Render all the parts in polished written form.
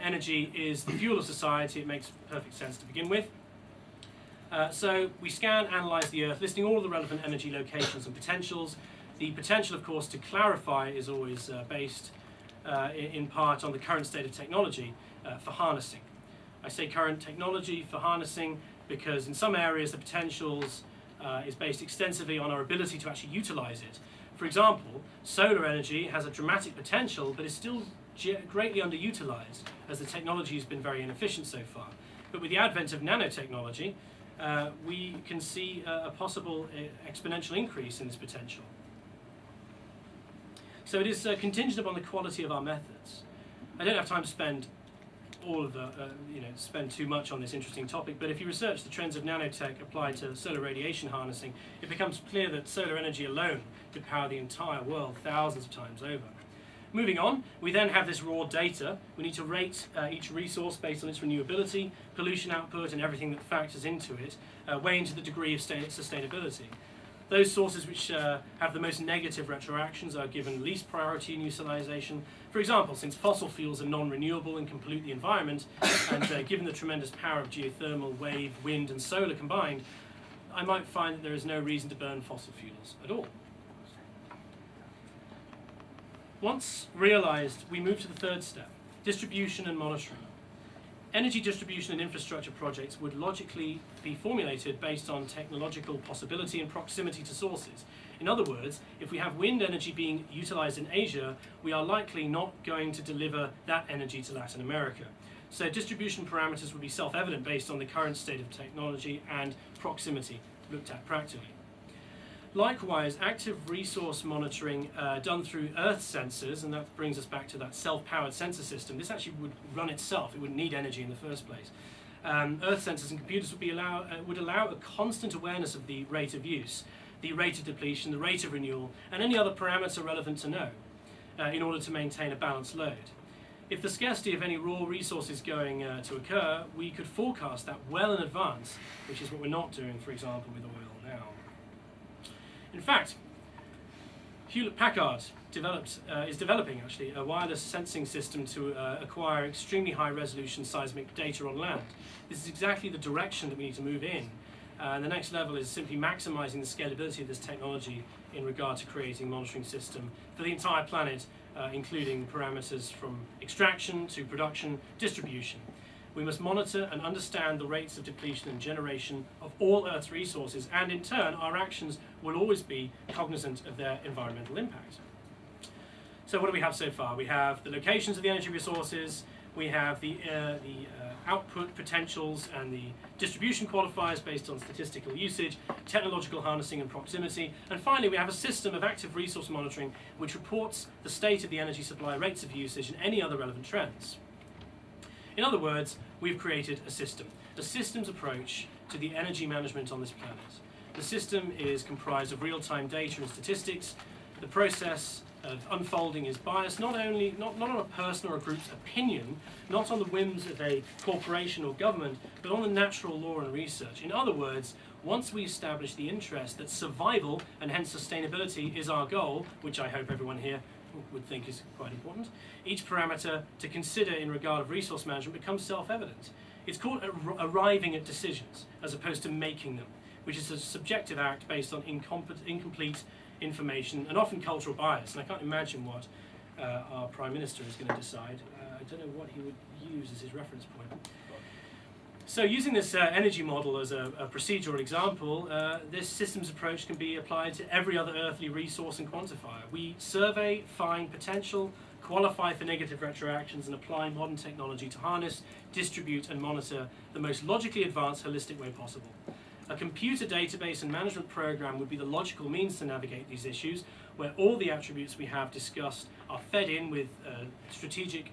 energy is the fuel of society. It makes perfect sense to begin with. So we scan, analyse the Earth, listing all of the relevant energy locations and potentials. The potential, of course, to clarify is always based in part on the current state of technology for harnessing. I say current technology for harnessing because in some areas the potentials is based extensively on our ability to actually utilise it. For example, solar energy has a dramatic potential but is still greatly underutilised as the technology has been very inefficient so far. But with the advent of nanotechnology, we can see a possible exponential increase in this potential. So it is contingent upon the quality of our methods. I don't have time to spend all of the, spend too much on this interesting topic, but if you research the trends of nanotech applied to solar radiation harnessing, it becomes clear that solar energy alone could power the entire world thousands of times over. Moving on, we then have this raw data. We need to rate each resource based on its renewability, pollution output, and everything that factors into it, weigh into the degree of sustainability. Those sources which have the most negative retroactions are given least priority in utilisation. For example, since fossil fuels are non-renewable and can pollute the environment, and given the tremendous power of geothermal, wave, wind and solar combined, I might find that there is no reason to burn fossil fuels at all. Once realised, we move to the third step, distribution and monitoring. Energy distribution and infrastructure projects would logically be formulated based on technological possibility and proximity to sources. In other words, if we have wind energy being utilised in Asia, we are likely not going to deliver that energy to Latin America. So distribution parameters would be self-evident based on the current state of technology and proximity looked at practically. Likewise, active resource monitoring done through Earth sensors, and that brings us back to that self-powered sensor system. This actually would run itself. It wouldn't need energy in the first place. Earth sensors and computers would allow a constant awareness of the rate of use, the rate of depletion, the rate of renewal, and any other parameter relevant to know in order to maintain a balanced load. If the scarcity of any raw resource is going to occur, we could forecast that well in advance, which is what we're not doing, for example, with oil now. In fact, Hewlett-Packard is developing actually a wireless sensing system to acquire extremely high resolution seismic data on land. This is exactly the direction that we need to move in. The next level is simply maximizing the scalability of this technology in regard to creating a monitoring system for the entire planet, including parameters from extraction to production, distribution. We must monitor and understand the rates of depletion and generation of all Earth's resources, and in turn, our actions will always be cognizant of their environmental impact. So what do we have so far? We have the locations of the energy resources, we have the output potentials and the distribution qualifiers based on statistical usage, technological harnessing and proximity, and finally we have a system of active resource monitoring which reports the state of the energy supply, rates of usage, and any other relevant trends. In other words, we've created a systems approach to the energy management on this planet. The system is comprised of real-time data and statistics. The process of unfolding is biased not on a person or a group's opinion, not on the whims of a corporation or government, but on the natural law and research. In other words, once we establish the interest that survival and hence sustainability is our goal, which I hope everyone here would think is quite important, each parameter to consider in regard of resource management becomes self-evident. It's called arriving at decisions as opposed to making them, which is a subjective act based on incomplete information and often cultural bias. And I can't imagine what our Prime Minister is going to decide. I don't know what he would use as his reference point. So using this energy model as a procedural example, this systems approach can be applied to every other earthly resource and quantifier. We survey, find potential, qualify for negative retroactions, and apply modern technology to harness, distribute, and monitor the most logically advanced, holistic way possible. A computer database and management program would be the logical means to navigate these issues, where all the attributes we have discussed are fed in with strategic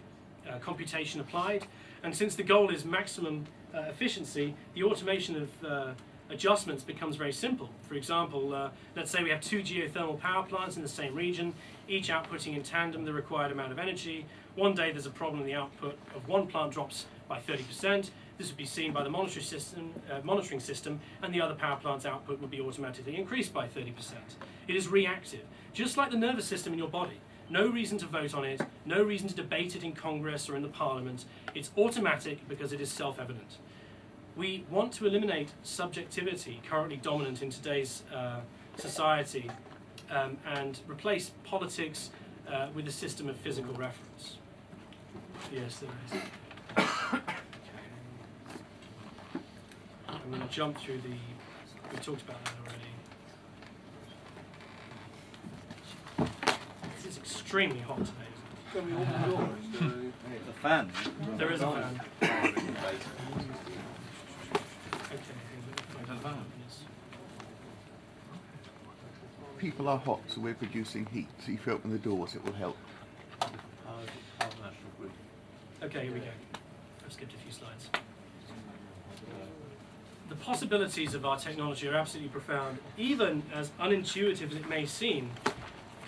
computation applied. And since the goal is maximum efficiency, the automation of adjustments becomes very simple. For example, let's say we have two geothermal power plants in the same region, each outputting in tandem the required amount of energy. One day there's a problem and the output of one plant drops by 30%. This would be seen by the monitoring system, and the other power plant's output would be automatically increased by 30%. It is reactive. Just like the nervous system in your body No reason to vote on it, no reason to debate it in Congress or in the Parliament. It's automatic because it is self-evident. We want to eliminate subjectivity currently dominant in today's society and replace politics with a system of physical reference. Yes, there is. I'm going to jump through we talked about that already. This is extremely hot today, isn't it? Can we open the doors? There's a fan. There is a fan. People are hot, so we're producing heat. So if you open the doors, it will help. Okay, here we go. I've skipped a few slides. The possibilities of our technology are absolutely profound, even as unintuitive as it may seem.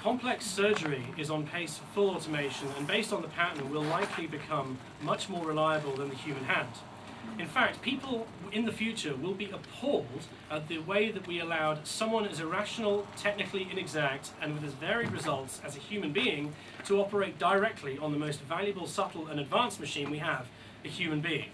Complex surgery is on pace for full automation, and based on the pattern will likely become much more reliable than the human hand. In fact, people in the future will be appalled at the way that we allowed someone as irrational, technically inexact, and with as varied results as a human being to operate directly on the most valuable, subtle, and advanced machine we have, a human being.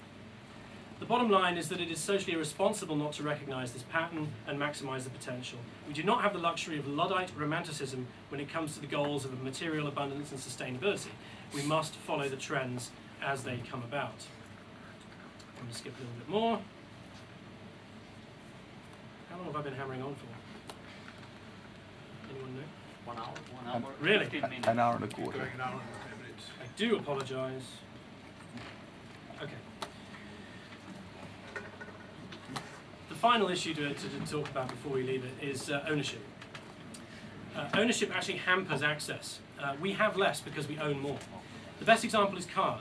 The bottom line is that it is socially irresponsible not to recognize this pattern and maximize the potential. We do not have the luxury of Luddite romanticism when it comes to the goals of material abundance and sustainability. We must follow the trends as they come about. I'm going to skip a little bit more. How long have I been hammering on for? Anyone know? 1 hour? 1 hour? Really? 15 minutes. An hour and a quarter. Going an hour and 10 minutes. I do apologise. Okay. The final issue to talk about before we leave it is ownership. Ownership actually hampers access. We have less because we own more. The best example is cars.